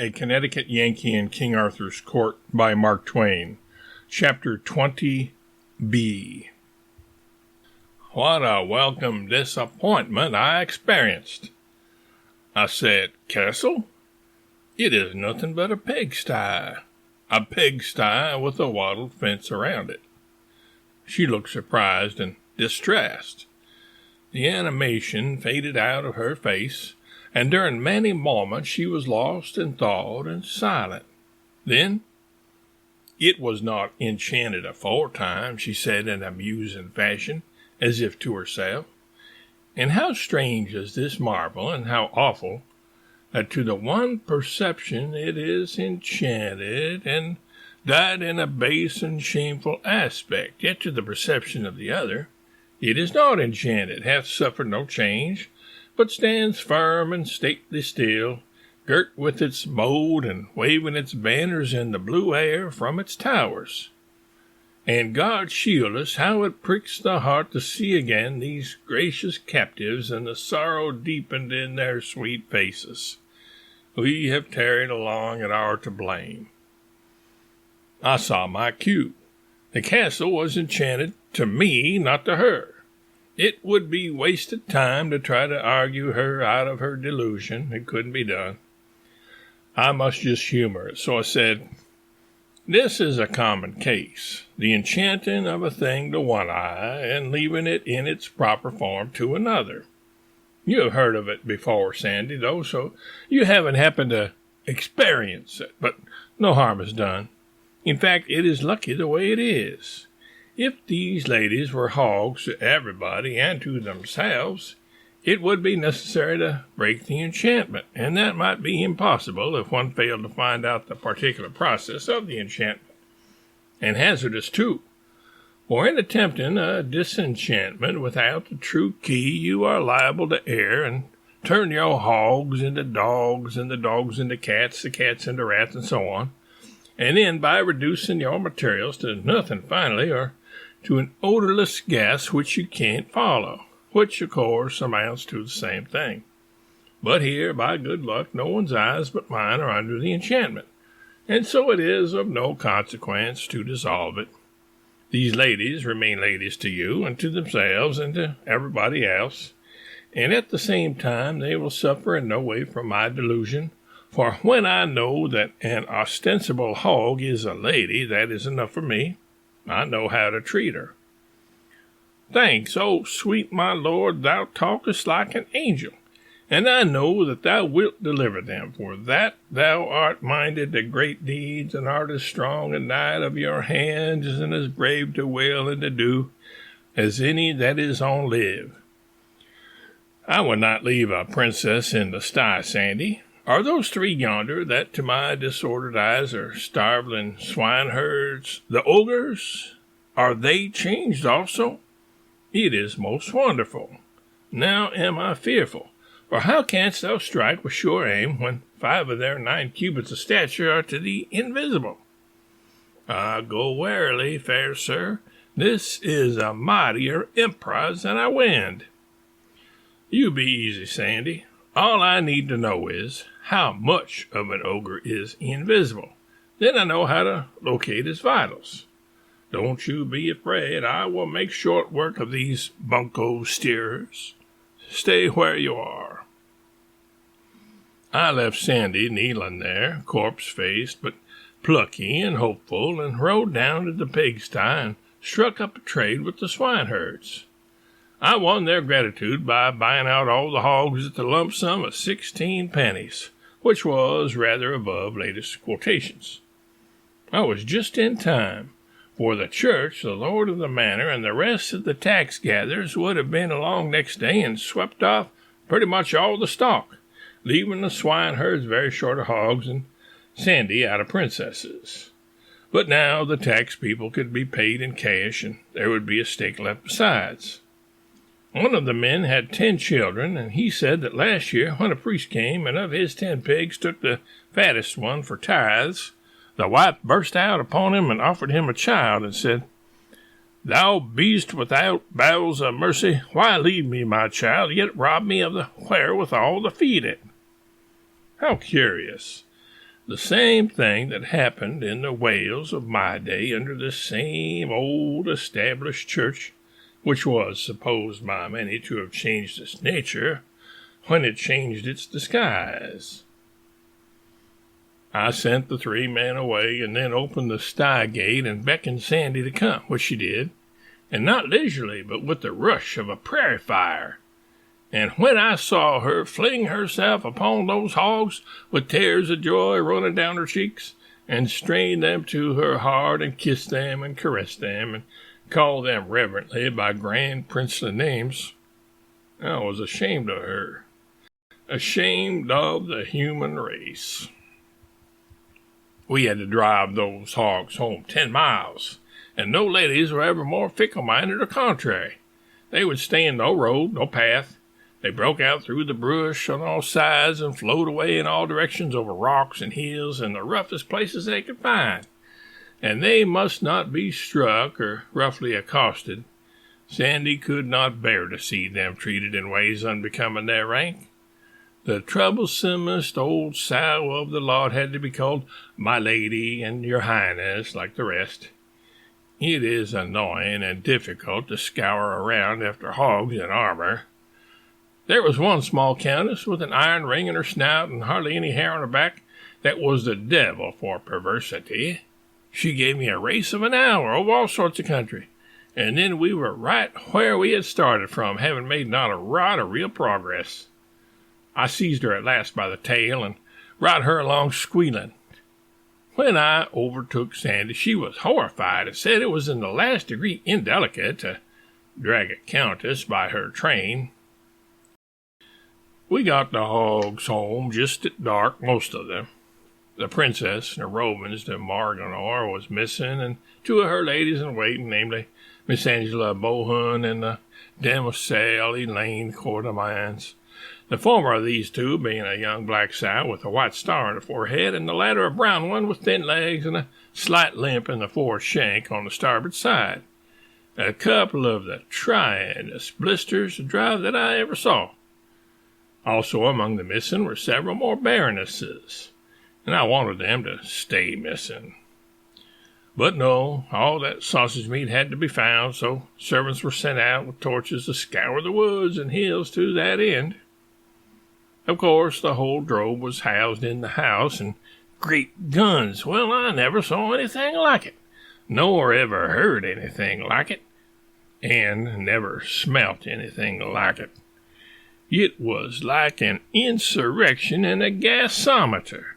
A Connecticut Yankee in King Arthur's Court by Mark Twain. Chapter 20b. What a welcome disappointment I experienced. I said, "Castle? It is nothing but a pigsty. A pigsty with a wattled fence around it." She looked surprised and distressed. The animation faded out of her face, and during many moments she was lost in thought and silent. Then, "It was not enchanted aforetime," she said in a musing fashion, as if to herself. "And how strange is this marvel, and how awful, that to the one perception it is enchanted, and died in a base and shameful aspect, yet to the perception of the other it is not enchanted, hath suffered no change, but stands firm and stately still, girt with its mould, and waving its banners in the blue air from its towers. And God shield us, how it pricks the heart to see again these gracious captives, and the sorrow deepened in their sweet faces. We have tarried along and are to blame." I saw my cue. The castle was enchanted to me, not to her. It would be wasted time to try to argue her out of her delusion. It couldn't be done. I must just humor it, so I said, "This is a common case, the enchanting of a thing to one eye, and leaving it in its proper form to another. You have heard of it before, Sandy, though, so you haven't happened to experience it, but no harm is done. In fact, it is lucky the way it is. If these ladies were hogs to everybody and to themselves, it would be necessary to break the enchantment, and that might be impossible if one failed to find out the particular process of the enchantment, and hazardous too. For in attempting a disenchantment without the true key, you are liable to err and turn your hogs into dogs, and the dogs into cats, the cats into rats, and so on, and then by reducing your materials to nothing finally, or to an odorless gas which you can't follow, which, of course, amounts to the same thing. But here, by good luck, no one's eyes but mine are under the enchantment, and so it is of no consequence to dissolve it. These ladies remain ladies to you, and to themselves, and to everybody else, and at the same time they will suffer in no way from my delusion, for when I know that an ostensible hog is a lady, that is enough for me. I know how to treat her." "Thanks, oh sweet my lord, thou talkest like an angel, and I know that thou wilt deliver them, for that thou art minded to great deeds, and art as strong and knight of your hands, and as brave to will and to do, as any that is on live. I would not leave a princess in the sty, Sandy. Are those three yonder, that to my disordered eyes are starveling swineherds, the ogres? Are they changed also? It is most wonderful. Now am I fearful, for how canst thou strike with sure aim, when 5 of their 9 cubits of stature are to thee invisible? Ah, go warily, fair sir, this is a mightier emprise than I wend." "You be easy, Sandy. All I need to know is how much of an ogre is invisible. Then I know how to locate his vitals. Don't you be afraid. I will make short work of these bunco steerers. Stay where you are." I left Sandy kneeling there, corpse-faced, but plucky and hopeful, and rode down to the pigsty and struck up a trade with the swineherds. I won their gratitude by buying out all the hogs at the lump sum of 16 pennies, which was rather above latest quotations. I was just in time, for the church, the lord of the manor, and the rest of the tax gatherers would have been along next day and swept off pretty much all the stock, leaving the swineherds very short of hogs and Sandy out of princesses. But now the tax people could be paid in cash, and there would be a stake left besides. One of the men had 10 children, and he said that last year, when a priest came and of his 10 pigs took the fattest one for tithes, the wife burst out upon him and offered him a child, and said, "Thou beast without bowels of mercy, why leave me my child, yet rob me of the wherewithal to feed it?" How curious! The same thing that happened in the Wales of my day under the same old established church, which was supposed by many to have changed its nature when it changed its disguise. I sent the 3 men away and then opened the sty gate and beckoned Sandy to come, which she did, and not leisurely, but with the rush of a prairie fire. And when I saw her fling herself upon those hogs with tears of joy running down her cheeks, and strain them to her heart, and kiss them, and caress them, and call them reverently by grand princely names, I was ashamed of her, ashamed of the human race. We had to drive those hogs home 10 miles, and no ladies were ever more fickle-minded or contrary. They would stay in no road, no path. They broke out through the brush on all sides and flowed away in all directions over rocks and hills and the roughest places they could find. And they must not be struck or roughly accosted. Sandy could not bear to see them treated in ways unbecoming their rank. The troublesomest old sow of the lot had to be called my lady and your highness like the rest. It is annoying and difficult to scour around after hogs in armor. There was one small countess with an iron ring in her snout and hardly any hair on her back that was the devil for perversity. She gave me a race of an hour over all sorts of country, and then we were right where we had started from, having made not a rod of real progress. I seized her at last by the tail and brought her along squealing. When I overtook Sandy, she was horrified and said it was in the last degree indelicate to drag a countess by her train. We got the hogs home just at dark, most of them. The princess and her Romans de Marganor was missing, and 2 of her ladies-in-waiting, namely Miss Angela Bohun and the demoiselle Elaine Courtemans. The former of these 2 being a young black sow with a white star on her forehead, and the latter a brown one with thin legs and a slight limp in the fore shank on the starboard side. A couple of the tryingest blisters to drive that I ever saw. Also among the missing were several more baronesses, and I wanted them to stay missing. But no, all that sausage meat had to be found, so servants were sent out with torches to scour the woods and hills to that end. Of course, the whole drove was housed in the house, and great guns, well, I never saw anything like it, nor ever heard anything like it, and never smelt anything like it. It was like an insurrection in a gasometer.